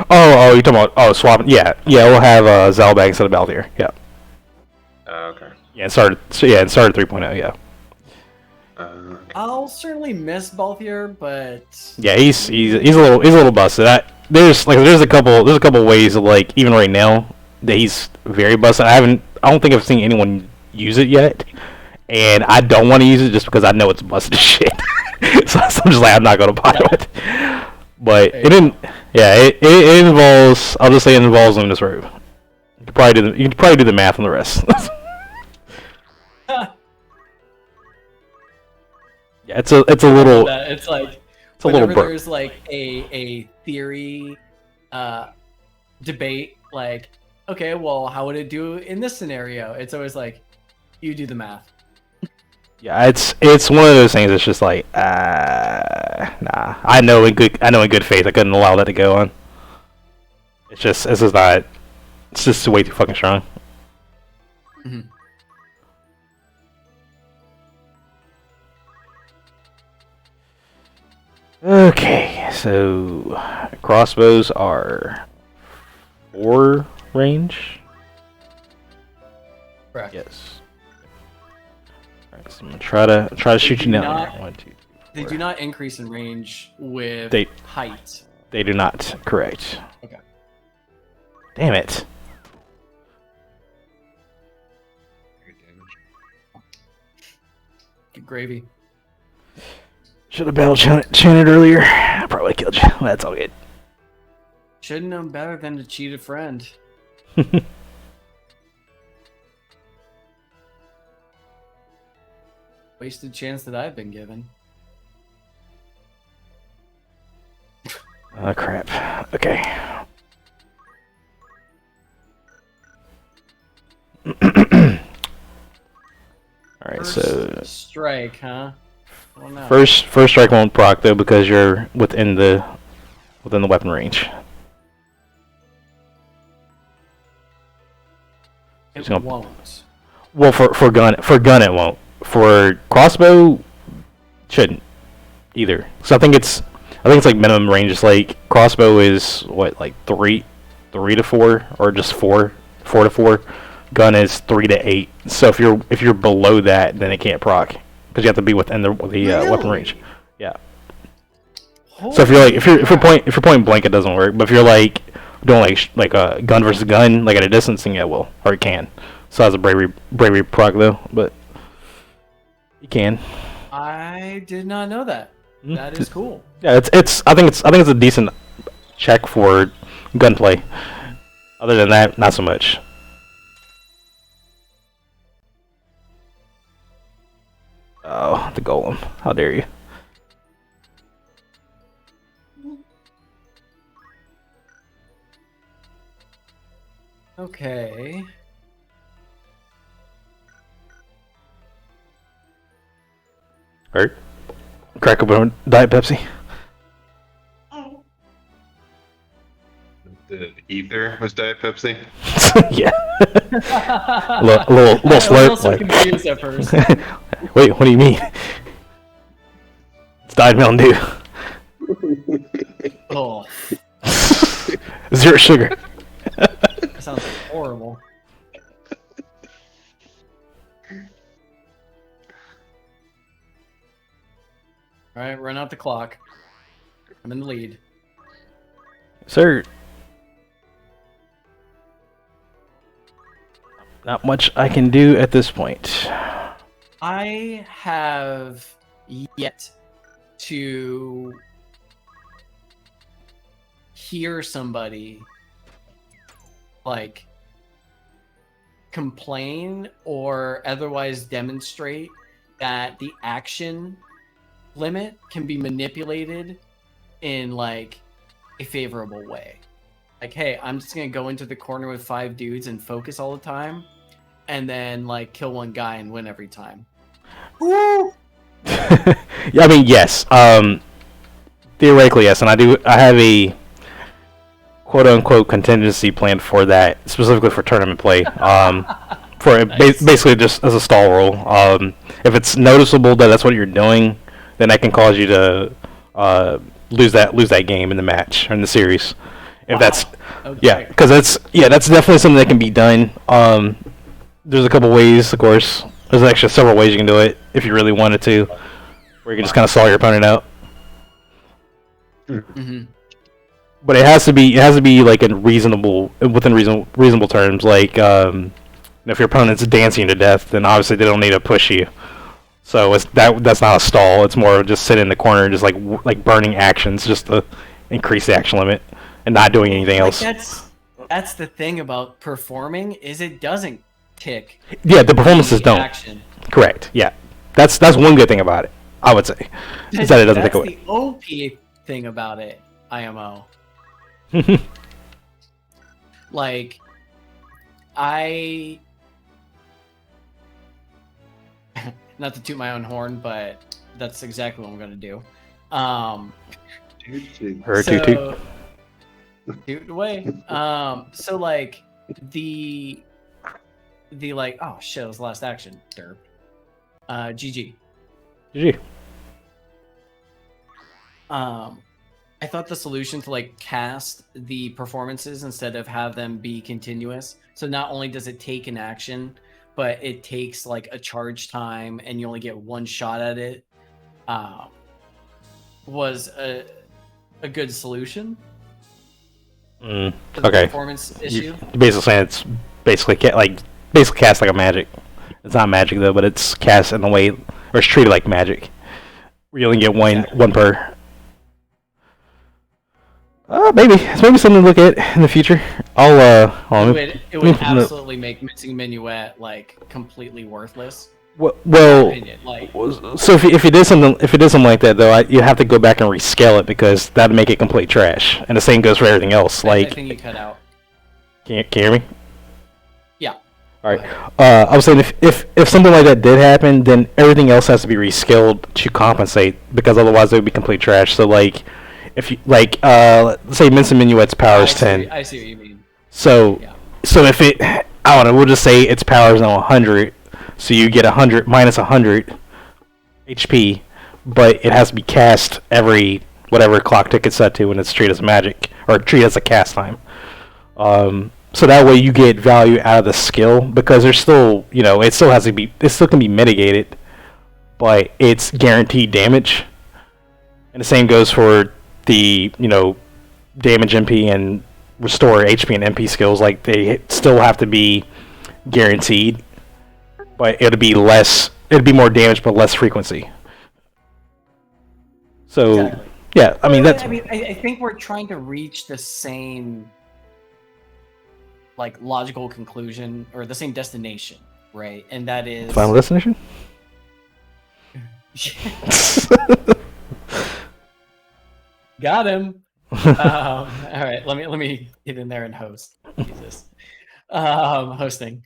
Oh, you're talking about swapping? Yeah, we'll have Zalbag instead of Balthier. Yeah. Okay. Yeah, it started 3.0. Yeah. Okay. I'll certainly miss Balthier, but Yeah, he's a little busted. There's a couple ways of like even right now that he's very busted. I don't think I've seen anyone use it yet, and I don't want to use it just because I know it's busted as shit. So I'm just like I'm not gonna bother with it. But it didn't. Yeah, it involves. I'll just say it involves Luminous Robe. You can probably do the math on the rest. Yeah, it's a little. it's like It's a little whenever burp. there's like a theory debate, like, okay, well, how would it do in this scenario? It's always like, you do the math. Yeah, it's one of those things. It's just like, nah. I know in good faith I couldn't allow that to go on. It's just not. It's just way too fucking strong. Mhm. Okay, so crossbows are 4 range. Correct. Yes. Alright, so I'm gonna try to shoot you do down. not- There. 1, 2, 3, They 4. do not increase in range with They- height. They do not. Correct. Okay. Damn it. Good gravy. Should have battle chanted earlier. I probably killed you. That's all good. Should have known better than to cheat a friend. Wasted chance that I've been given. Oh crap. Okay. Alright, so Strike, huh? Well, no. first strike won't proc though because you're within the weapon range. It He's gonna- won't. Well, for gun it won't. For crossbow, shouldn't either. So I think it's like minimum range. It's like crossbow is what, like 3 to 4, or just 4 4 to 4. Gun is 3 to 8. So if you're below that, then it can't proc because you have to be within the weapon range. Yeah. So if you're point blank, it doesn't work. But if you're like doing like a gun versus gun, like at a distance, then yeah, it will, or it can. So that's a bravery proc though, but you can. I did not know that. That is cool. Yeah, I think it's a decent check for gunplay. Other than that, not so much. Oh, the golem! How dare you! Okay. Alright. Crack open Diet Pepsi. The ether was Diet Pepsi. Yeah. a little I was slurp. also Like. confused at first. Wait, what do you mean? It's Diet Mountain Dew. Oh, Zero sugar. that sounds horrible. All right, run out the clock. I'm in the lead. Sir. Not much I can do at this point. I have yet to hear somebody like complain or otherwise demonstrate that the action limit can be manipulated in like a favorable way. Like, hey, I'm just gonna go into the corner with 5 dudes and focus all the time, and then like kill one guy and win every time. Woo! Yeah, I mean, yes. Theoretically, yes, and I have a quote-unquote contingency planned for that, specifically for tournament play. For Nice. basically just as a stall roll. If it's noticeable that that's what you're doing, then that can cause you to lose that game in the match or in the series. If that's Okay. yeah, because that's definitely something that can be done. There's a couple ways, of course. There's actually several ways you can do it if you really wanted to, where you can just kind of stall your opponent out. Mm-hmm. But it has to be like within reasonable terms. Like if your opponent's dancing to death, then obviously they don't need to push you. So that's not a stall. It's more just sit in the corner and just like burning actions just to increase the action limit and not doing anything else. That's the thing about performing is it doesn't tick. Yeah, the performances the don't. Action. Correct. Yeah, that's one good thing about it. I would say is that it doesn't take away. That's the OP thing about it. IMO. Like, not to toot my own horn, but that's exactly what I'm gonna do. Her toot. Toot away. So like the like, oh shit, it was the last action. Derp. GG. GG. I thought the solution to like cast the performances instead of have them be continuous. So not only does it take an action, but it takes like a charge time and you only get one shot at it. Was a good solution. For the Okay. performance issue. You're basically saying it's basically cast like a magic. It's not magic though, but it's cast in a way, or it's treated like magic. We only get one per. Maybe it's maybe something to look at in the future. It would absolutely make missing minuet like completely worthless. Well, Opinion. Like, so if you did something like that though, you have to go back and rescale it because that'd make it complete trash. And the same goes for everything else. I Like, think you cut out. can you hear me? Yeah. All right. I was saying if something like that did happen, then everything else has to be rescaled to compensate because otherwise it would be complete trash. So like, if you let's say Mincing Minuet's power is 10. I see what you mean. So if it, I don't know, we'll just say its power is now 100. So you get 100 minus 100 HP, but it has to be cast every whatever clock tick it's set to when it's treated as magic or treated as a cast time. So that way you get value out of the skill, because there's still, it still can be mitigated, but it's guaranteed damage. And the same goes for the, damage MP and restore HP and MP skills. Like, they still have to be guaranteed, but it'd be more damage but less frequency. So, Exactly. yeah, I mean, I think we're trying to reach the same, like, logical conclusion, or the same destination, right? And that is... Final destination? Got him. All right, let me get in there and host. Jesus, hosting.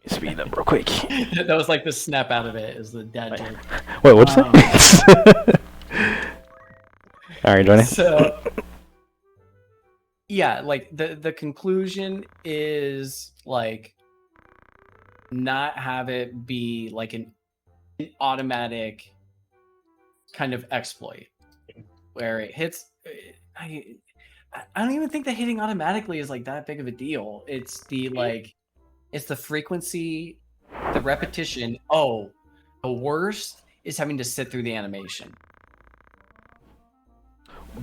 Speed up real quick. That was like the snap out of it. Is the dad joke. Wait, what's that? All right, Johnny. So, yeah, like the conclusion is like not have it be like an automatic kind of exploit where it hits. I don't even think that hitting automatically is like that big of a deal. It's the it's the frequency, the repetition. Oh, the worst is having to sit through the animation.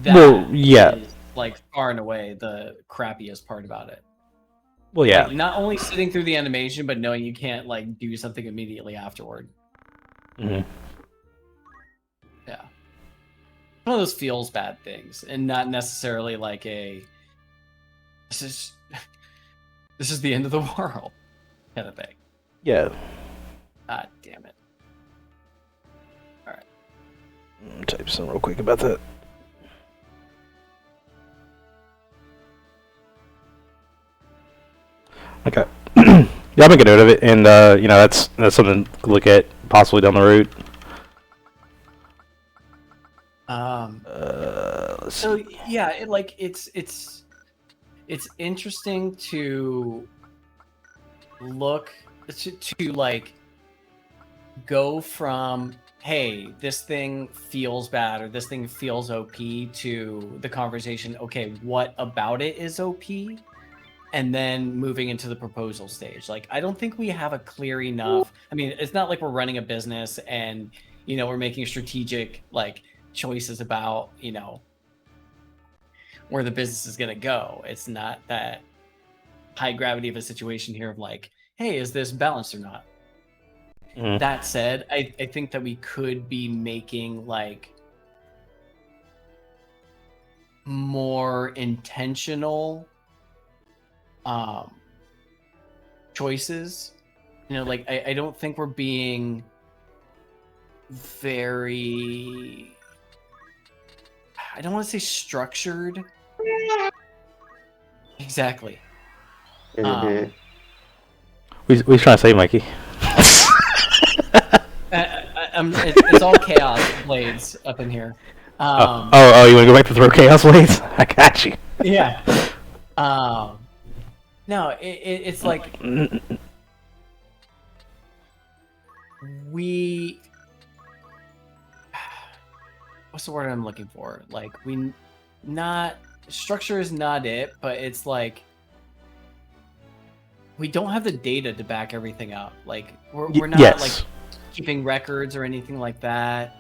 That is, like, far and away the crappiest part about it. Well, yeah. Like, not only sitting through the animation, but knowing you can't like do something immediately afterward. Mm-hmm. Yeah. One of those feels bad things, and not necessarily like a this is the end of the world kind of thing. Yeah. Ah, damn it. All right. Type some real quick about that. Okay. Yeah, I'll make a note of it, and that's something to look at possibly down the road. So yeah, it's interesting to look to like go from, hey, this thing feels bad or this thing feels OP, to the conversation, okay, what about it is OP? And then moving into the proposal stage. Like, I don't think we have a clear enough, I mean, it's not like we're running a business and, we're making strategic, like, choices about, where the business is going to go. It's not that high gravity of a situation here of like, hey, is this balanced or not? Mm. That said, I think that we could be making, like, more intentional choices. Like, I don't think we're being very, I don't want to say structured. Exactly. Mm-hmm. We trying to say, Mikey. It's all chaos blades up in here. You want to go back to throw chaos blades? I got you. Yeah. No, it's like what's the word I'm looking for? Like, structure is not it, but it's like we don't have the data to back everything up. Like, we're not like keeping records or anything like that.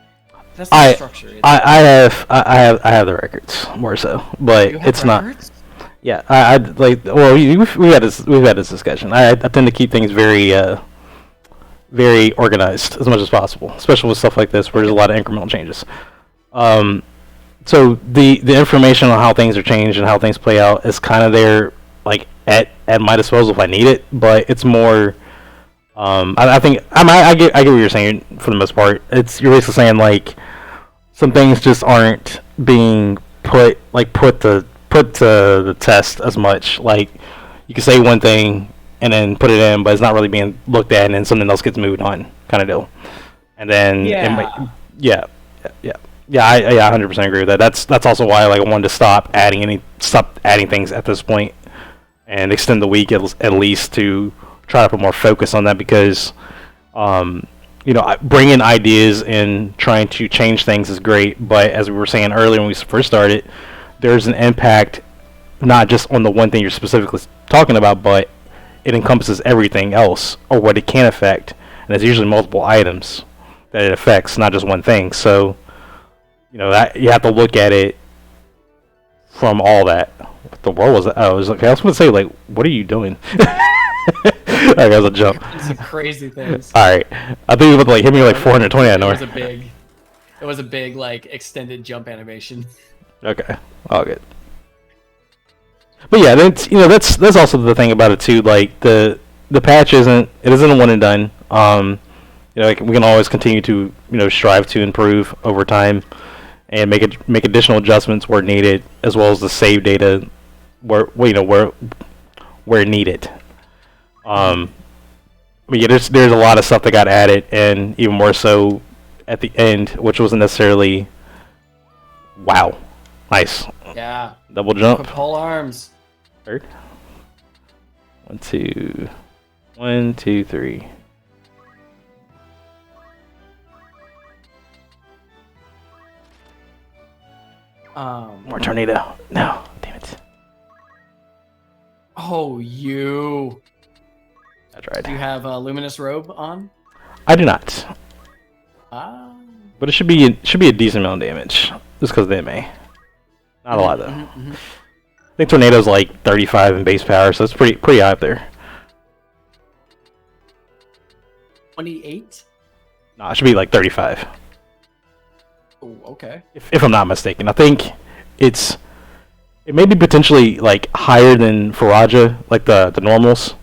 That's not structure. I have the records more so, but it's records? Not. Yeah, I like. Well, we've had this discussion. I tend to keep things very organized as much as possible, especially with stuff like this where there's a lot of incremental changes. So the information on how things are changed and how things play out is kind of there, like at my disposal if I need it. But it's more. I think I get what you're saying for the most part. You're basically saying like some things just aren't being put to the test as much. Like, you can say one thing and then put it in, but it's not really being looked at, and then something else gets moved on, kind of deal. And then I 100% agree with that. That's also why, like, I wanted to stop adding things at this point and extend the week at least to try to put more focus on that, because bringing ideas and trying to change things is great, but as we were saying earlier when we first started, there's an impact not just on the one thing you're specifically talking about, but it encompasses everything else, or what it can affect, and it's usually multiple items that it affects, not just one thing. So, you know, that you have to look at it from all that. What the world was that? Oh, I was like, I was going to say, like, what are you doing? Alright, that was a jump. Some crazy things. Alright, I think it was like hit me like 420 out of nowhere. It was a big like extended jump animation. Okay, all good. But yeah, that's also the thing about it too. Like the patch isn't a one and done. Like, we can always continue to strive to improve over time, and make additional adjustments where needed, as well as the save data where needed. But yeah, there's a lot of stuff that got added, and even more so at the end, which wasn't necessarily wow. Nice. Yeah. Double jump. Pole arms. Third. 1, 2, 1, 2, 3. More tornado. No, damn it. Oh, you. That's right. Do you have a luminous robe on? I do not. Ah. But it should be a decent amount of damage, just because of the MA. Not a lot though. I think tornado's like 35 in base power, so it's pretty high up there. 28? No, it should be like 35. Oh, okay. If I'm not mistaken, I think it may be potentially like higher than Faraja, like the normals,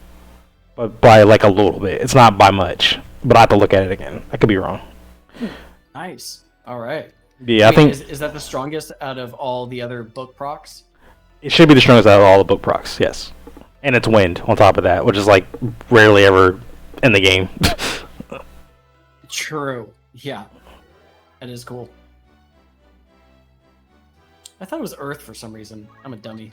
but by like a little bit. It's not by much, but I have to look at it again. I could be wrong. Nice. All right. Yeah, I think is that the strongest out of all the other book procs? it should be the strongest out of all the book procs. Yes, and it's wind on top of that, which is like rarely ever in the game. True. Yeah, that is cool. I thought it was Earth for some reason. I'm a dummy.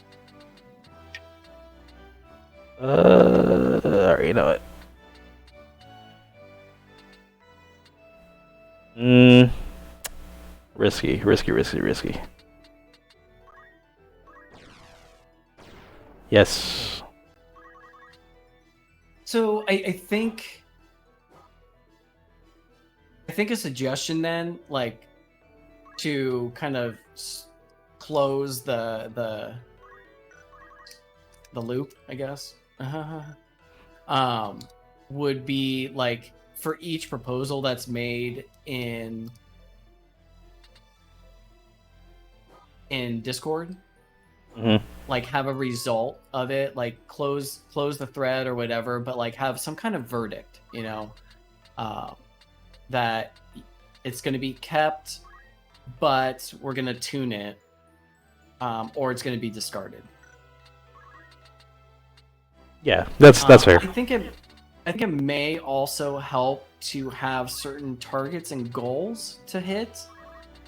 Alright, you know what? Risky. Yes. So I think a suggestion then, like, to kind of close the loop, I guess, would be like, for each proposal that's made in Discord, like, have a result of it, like close the thread or whatever, but like have some kind of verdict, that it's going to be kept, but we're going to tune it, or it's going to be discarded. Yeah, that's fair. I think it may also help to have certain targets and goals to hit.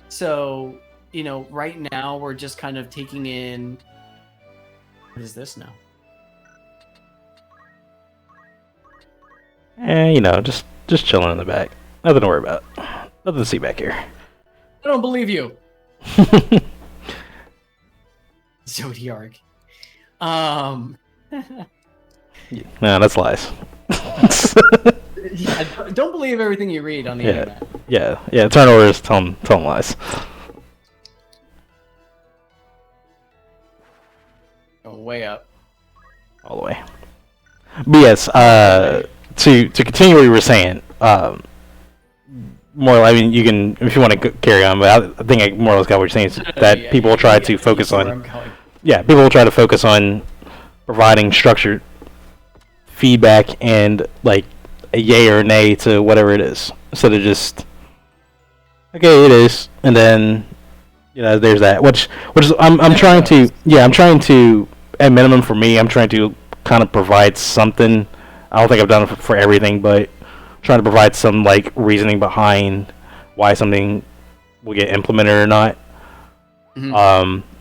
So, right now we're just kind of taking in. What is this now? Just chilling in the back. Nothing to worry about. Nothing to see back here. I don't believe you. Zodiac. No, that's lies. Yeah, don't believe everything you read on the internet. Yeah. Turn orders, tell them lies. Going way up. All the way. But yes, to continue what you were saying, more. I mean, you can, if you want to carry on, but I think I more or less got what you're saying. Is that people will try to focus on. Yeah, people will try to focus on providing structured feedback and like a yay or a nay to whatever it is, instead of just okay, it is, and then there's that. Which is I'm trying to at minimum for me, I'm trying to kind of provide something. I don't think I've done it for everything, but trying to provide some like reasoning behind why something will get implemented or not.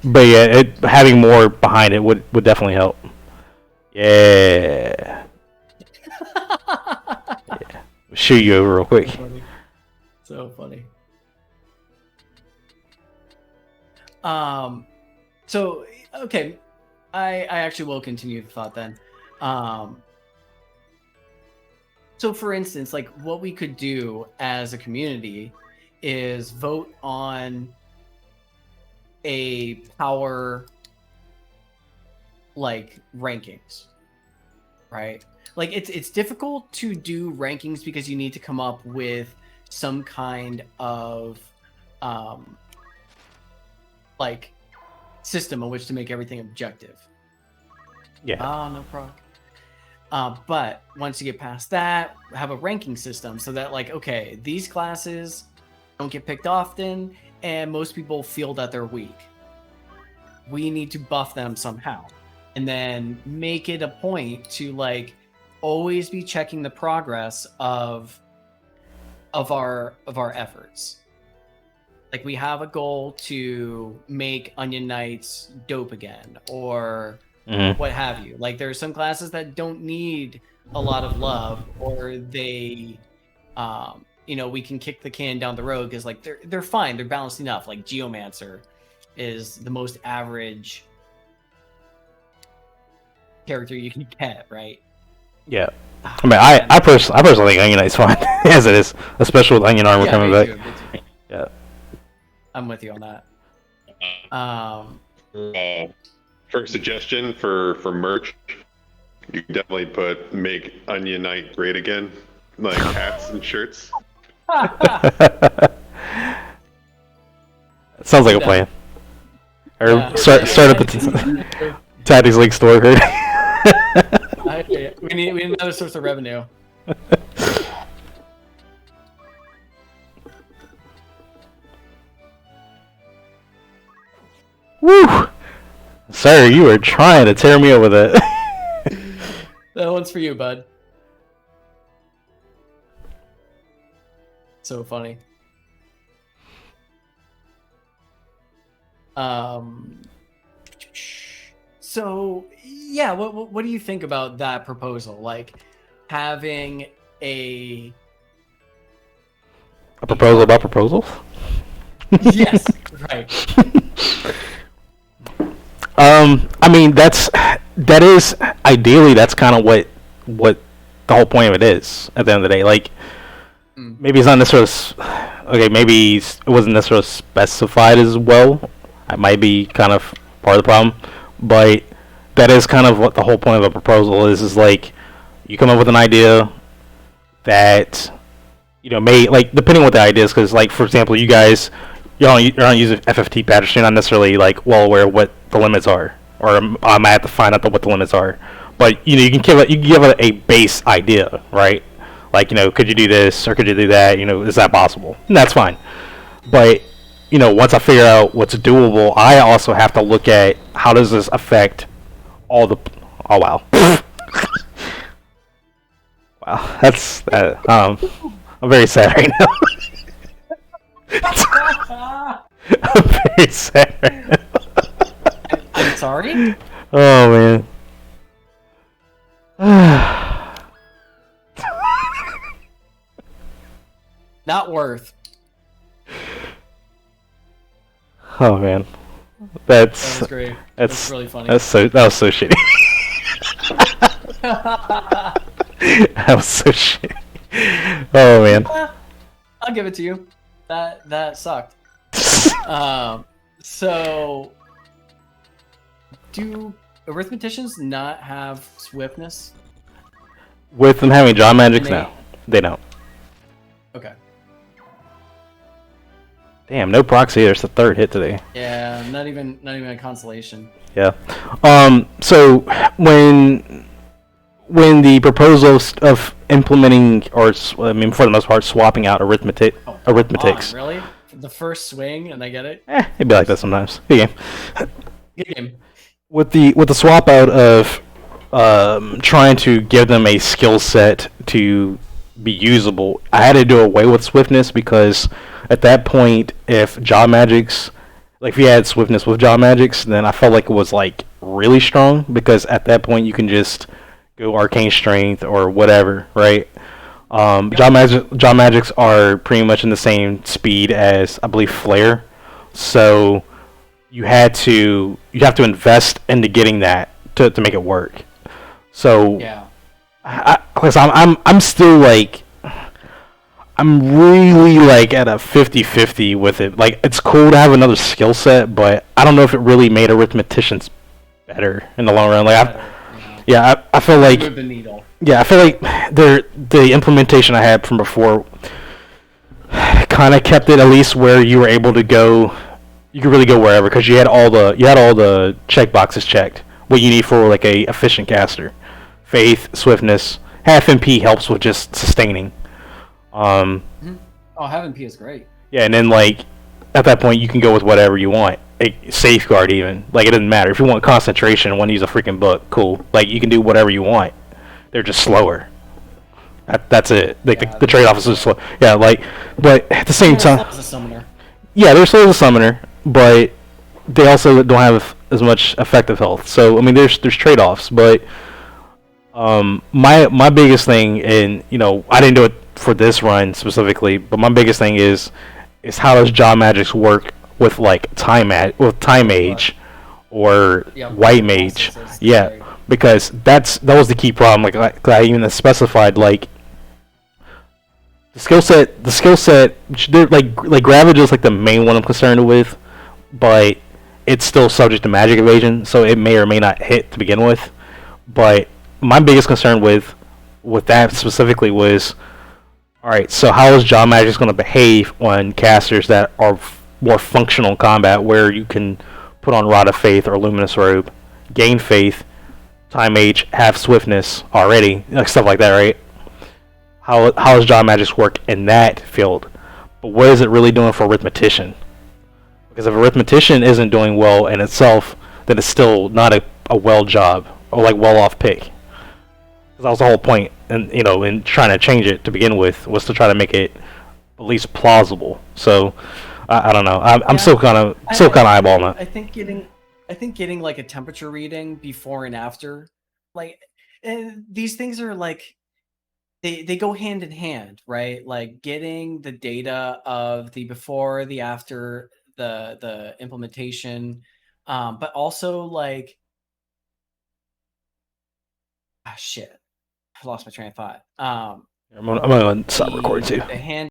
But yeah, having more behind it would definitely help. Yeah. Shoot you over real quick. So funny. So okay, I actually will continue the thought then. So for instance, like what we could do as a community is vote on a power like rankings, right? Like it's difficult to do rankings because you need to come up with some kind of like system in which to make everything objective. Yeah. No problem. But once you get past that, have a ranking system so that like, okay, these classes don't get picked often and most people feel that they're weak. We need to buff them somehow. And then make it a point to like always be checking the progress of our efforts. Like we have a goal to make Onion Knights dope again or what have you. Like there are some classes that don't need a lot of love, or they we can kick the can down the road because like they're fine, they're balanced enough. Like Geomancer is the most average character you can get, right? Yeah. I mean, I personally think Onion Knight's fine as it is, especially with Onion Armor coming back. Me too. Yeah. I'm with you on that. For a suggestion for merch, you can definitely make Onion Knight great again, like hats and shirts. Sounds like a plan. Or start at the Taddy's League store. We need another source of revenue. Woo! Sir, you were trying to tear me up with it. That one's for you, bud. So funny. So yeah, what do you think about that proposal? Like having a proposal about proposals? Yes, right. I mean that is ideally that's kind of what the whole point of it is at the end of the day. Like maybe it's not necessarily maybe it wasn't necessarily specified as well. It might be kind of part of the problem, but that is kind of what the whole point of a proposal is like you come up with an idea that may like depending on what the idea is, because like for example you guys you're not using FFT patterns, you're not necessarily like well aware of what the limits are, or I might have to find out what the limits are. But you can give it a base idea, right? Like could you do this or could you do that? Is that possible? And that's fine. But once I figure out what's doable, I also have to look at how does this affect all the. Oh wow. Wow, that's I'm very sad right now. I'm very sad right now. I'm sorry? Oh man. Not worth. Oh man. That was great. That's really funny. That was so shitty. That was so shitty. Oh man. I'll give it to you. That sucked. So do arithmeticians not have swiftness? With them having Ja-Magicks now, they don't. Okay. Damn, no proxy. There's the third hit today. Yeah, not even a consolation. Yeah. So when the proposal of implementing, or for the most part, swapping out arithmetics. Really? The first swing, and I get it. It'd be like that sometimes. Good game. Good game. With the swap out of trying to give them a skill set to be usable, I had to do away with swiftness because at that point, if Ja-Magicks, like if you had swiftness with Ja-Magicks, then I felt like it was like really strong because at that point you can just go arcane strength or whatever, right? Ja-Magicks are pretty much in the same speed as I believe Flare, so you had to you have to invest into getting that to make it work. So Yeah. I'm still like, I'm really like at a 50-50 with it. Like, it's cool to have another skill set, but I don't know if it really made Arithmeticians better in the long run. Like, I feel like, Move the needle. yeah, I feel like the implementation I had from before kind of kept it at least where you were able to go. You could really go wherever because you had all the check boxes checked. What you need for like a efficient caster, faith, swiftness, half MP helps with just sustaining. Oh, having P is great. Yeah, and then like at that point you can go with whatever you want. Safeguard even. Like, it doesn't matter if you want concentration and want to use a freaking book. Cool. Like, you can do whatever you want. They're just slower. That's it. Like, Yeah, the trade-off is just slow. Yeah, like, but at the same time, As a summoner. yeah, they're slow as a summoner, but they also don't have as much effective health. So I mean, there's trade-offs, but my biggest thing, and you know, I didn't do it for this run specifically, but my biggest thing is how does Ja-Magicks work with like time mage or white mage? Yeah, because that was the key problem. Like I even specified like the skill set. Like Gravage is like the main one I'm concerned with, but it's still subject to magic evasion, so it may or may not hit to begin with. But my biggest concern with that specifically was, all right, so how is Ja-Magicks going to behave on casters that are more functional combat, where you can put on Rod of Faith or Luminous Robe, gain Faith, Time Mage, have Swiftness already, like stuff like that, right? How does Ja-Magicks work in that field? But what is it really doing for Arithmetician? Because if Arithmetician isn't doing well in itself, then it's still not a well job or like well off pick. That was the whole point, and you know, in trying to change it to begin with, was to try to make it at least plausible. So I don't know. I'm still kind of eyeballing it. I think getting like a temperature reading before and after, like, and these things are like they go hand in hand, right? Like getting the data of the before, the after, the implementation, but also like shit. I lost my train of thought. I'm gonna stop recording too. The hand